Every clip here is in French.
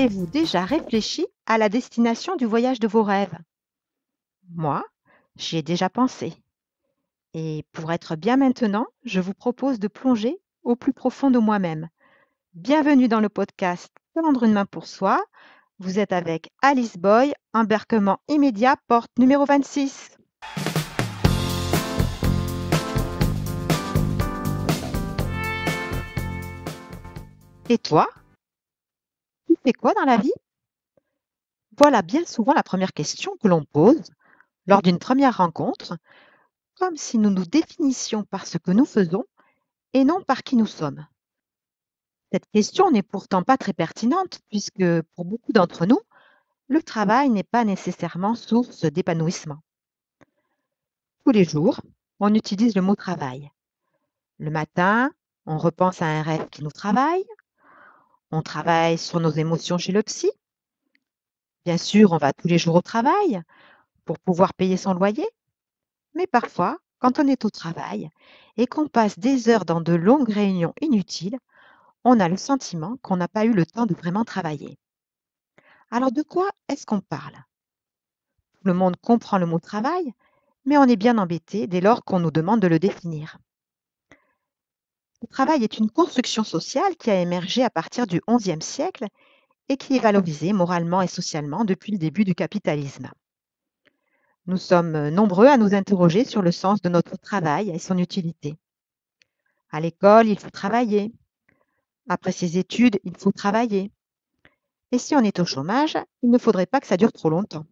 Avez-vous déjà réfléchi à la destination du voyage de vos rêves? Moi, j'y ai déjà pensé. Et pour être bien maintenant, je vous propose de plonger au plus profond de moi-même. Bienvenue dans le podcast Tendre une main pour soi. Vous êtes avec Alice Boy, embarquement immédiat, porte numéro 26. Et toi, tu fais quoi dans la vie? Voilà bien souvent la première question que l'on pose lors d'une première rencontre, comme si nous nous définissions par ce que nous faisons et non par qui nous sommes. Cette question n'est pourtant pas très pertinente puisque pour beaucoup d'entre nous, le travail n'est pas nécessairement source d'épanouissement. Tous les jours, on utilise le mot travail. Le matin, on repense à un rêve qui nous travaille, on travaille sur nos émotions chez le psy. Bien sûr, on va tous les jours au travail pour pouvoir payer son loyer, mais parfois, quand on est au travail et qu'on passe des heures dans de longues réunions inutiles, on a le sentiment qu'on n'a pas eu le temps de vraiment travailler. Alors de quoi est-ce qu'on parle? Tout le monde comprend le mot travail, mais on est bien embêté dès lors qu'on nous demande de le définir. Le travail est une construction sociale qui a émergé à partir du XIe siècle et qui est valorisée moralement et socialement depuis le début du capitalisme. Nous sommes nombreux à nous interroger sur le sens de notre travail et son utilité. À l'école, il faut travailler. Après ses études, il faut travailler. Et si on est au chômage, il ne faudrait pas que ça dure trop longtemps.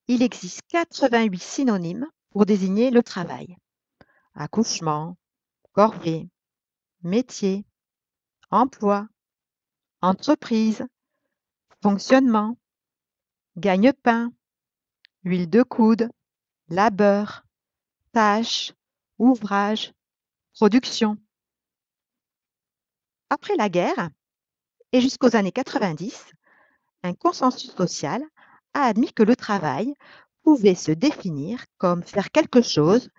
Il existe 88 synonymes pour désigner le travail. Accouchement, corvée, métier, emploi, entreprise, fonctionnement, gagne-pain, huile de coude, labeur, tâche, ouvrage, production. Après la guerre et jusqu'aux années 90, un consensus social a admis que le travail pouvait se définir comme faire quelque chose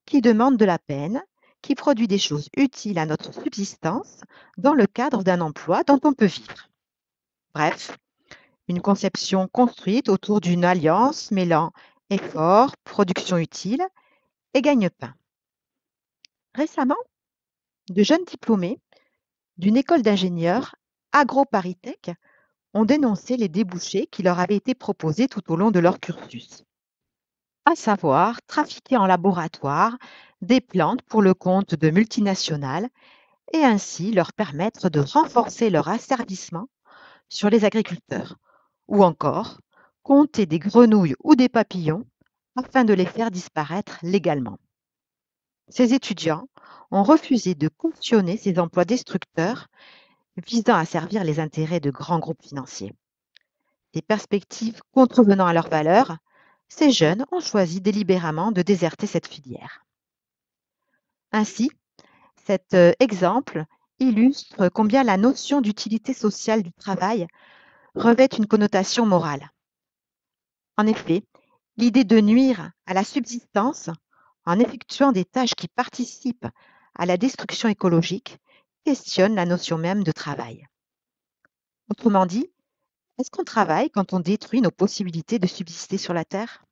qui demande de la peine, qui produit des choses utiles à notre subsistance dans le cadre d'un emploi dont on peut vivre. Bref, une conception construite autour d'une alliance mêlant effort, production utile et gagne-pain. Récemment, de jeunes diplômés d'une école d'ingénieurs AgroParisTech ont dénoncé les débouchés qui leur avaient été proposés tout au long de leur cursus, à savoir trafiquer en laboratoire des plantes pour le compte de multinationales et ainsi leur permettre de renforcer leur asservissement sur les agriculteurs, ou encore compter des grenouilles ou des papillons afin de les faire disparaître légalement. Ces étudiants ont refusé de cautionner ces emplois destructeurs visant à servir les intérêts de grands groupes financiers. Des perspectives contrevenant à leurs valeurs, ces jeunes ont choisi délibérément de déserter cette filière. Ainsi, cet exemple illustre combien la notion d'utilité sociale du travail revêt une connotation morale. En effet, l'idée de nuire à la subsistance en effectuant des tâches qui participent à la destruction écologique questionne la notion même de travail. Autrement dit, est-ce qu'on travaille quand on détruit nos possibilités de subsister sur la Terre?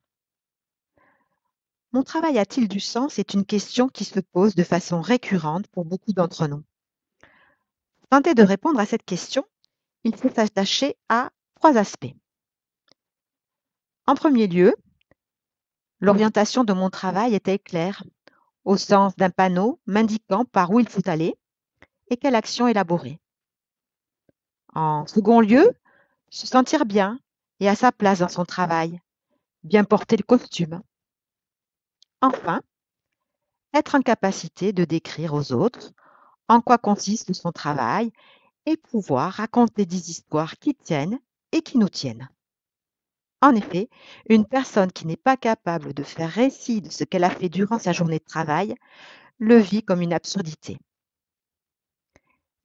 Mon travail a-t-il du sens est une question qui se pose de façon récurrente pour beaucoup d'entre nous. Pour tenter de répondre à cette question, il faut s'attacher à trois aspects. En premier lieu, l'orientation de mon travail est-elle claire, au sens d'un panneau m'indiquant par où il faut aller et quelle action élaborer? En second lieu, se sentir bien et à sa place dans son travail, bien porter le costume. Enfin, être en capacité de décrire aux autres en quoi consiste son travail et pouvoir raconter des histoires qui tiennent et qui nous tiennent. En effet, une personne qui n'est pas capable de faire récit de ce qu'elle a fait durant sa journée de travail le vit comme une absurdité.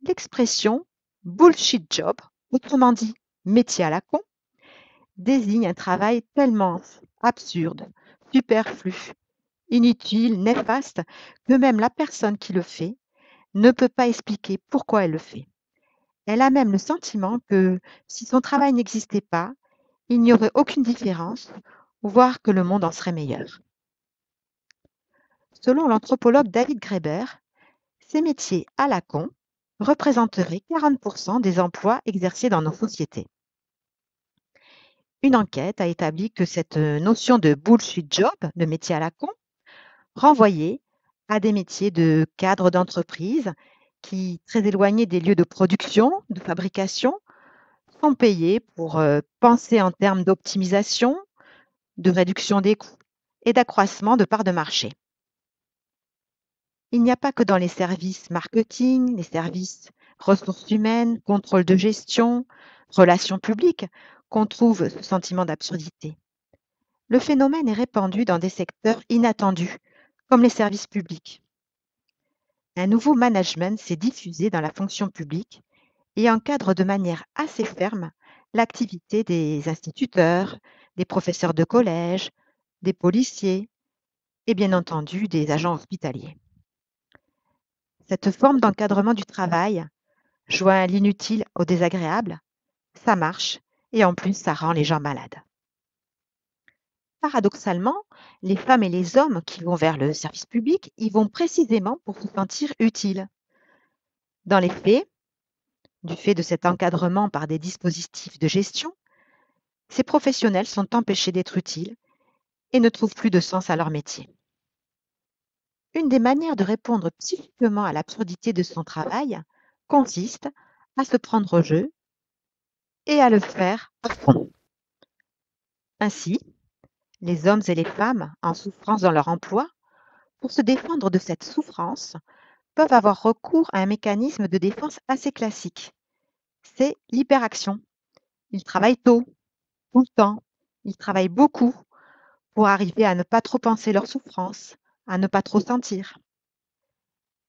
L'expression bullshit job, autrement dit métier à la con, désigne un travail tellement absurde, superflu, inutile, néfaste, que même la personne qui le fait ne peut pas expliquer pourquoi elle le fait. Elle a même le sentiment que si son travail n'existait pas, il n'y aurait aucune différence, voire que le monde en serait meilleur. Selon l'anthropologue David Graeber, ces métiers à la con représenteraient 40% des emplois exercés dans nos sociétés. Une enquête a établi que cette notion de bullshit job, de métier à la con, renvoyait à des métiers de cadre d'entreprise qui, très éloignés des lieux de production, de fabrication, sont payés pour penser en termes d'optimisation, de réduction des coûts et d'accroissement de parts de marché. Il n'y a pas que dans les services marketing, les services ressources humaines, contrôle de gestion, relations publiques qu'on trouve ce sentiment d'absurdité. Le phénomène est répandu dans des secteurs inattendus, comme les services publics. Un nouveau management s'est diffusé dans la fonction publique et encadre de manière assez ferme l'activité des instituteurs, des professeurs de collège, des policiers et bien entendu des agents hospitaliers. Cette forme d'encadrement du travail joint l'inutile au désagréable, ça marche et en plus ça rend les gens malades. Paradoxalement, les femmes et les hommes qui vont vers le service public y vont précisément pour se sentir utiles. Dans les faits, du fait de cet encadrement par des dispositifs de gestion, ces professionnels sont empêchés d'être utiles et ne trouvent plus de sens à leur métier. Une des manières de répondre psychiquement à l'absurdité de son travail consiste à se prendre au jeu et à le faire à fond. Ainsi, les hommes et les femmes en souffrance dans leur emploi, pour se défendre de cette souffrance, peuvent avoir recours à un mécanisme de défense assez classique. C'est l'hyperaction. Ils travaillent tôt, tout le temps, ils travaillent beaucoup pour arriver à ne pas trop penser leur souffrance, à ne pas trop sentir.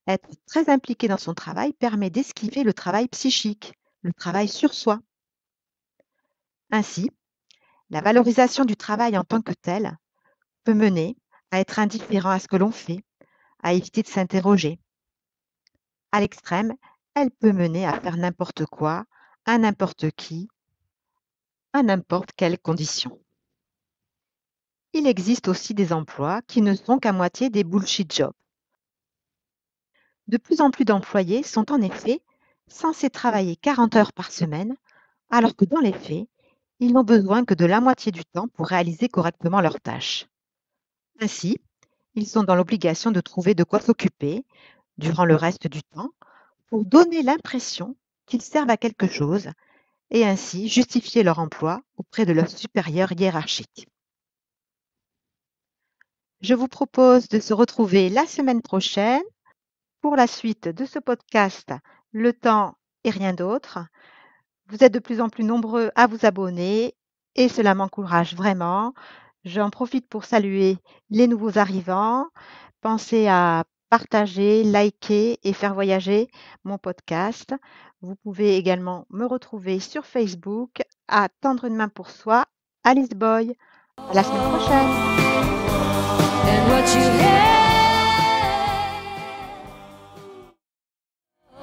Être très impliqué dans son travail permet d'esquiver le travail psychique, le travail sur soi. Ainsi, la valorisation du travail en tant que tel peut mener à être indifférent à ce que l'on fait, à éviter de s'interroger. À l'extrême, elle peut mener à faire n'importe quoi, à n'importe qui, à n'importe quelle condition. Il existe aussi des emplois qui ne sont qu'à moitié des bullshit jobs. De plus en plus d'employés sont en effet censés travailler 40 heures par semaine, alors que dans les faits, ils n'ont besoin que de la moitié du temps pour réaliser correctement leurs tâches. Ainsi, ils sont dans l'obligation de trouver de quoi s'occuper durant le reste du temps pour donner l'impression qu'ils servent à quelque chose et ainsi justifier leur emploi auprès de leurs supérieurs hiérarchiques. Je vous propose de se retrouver la semaine prochaine pour la suite de ce podcast Le temps et rien d'autre. Vous êtes de plus en plus nombreux à vous abonner et cela m'encourage vraiment. J'en profite pour saluer les nouveaux arrivants. Pensez à partager, liker et faire voyager mon podcast. Vous pouvez également me retrouver sur Facebook à Tendre une main pour soi, Alice Boy. À la semaine prochaine.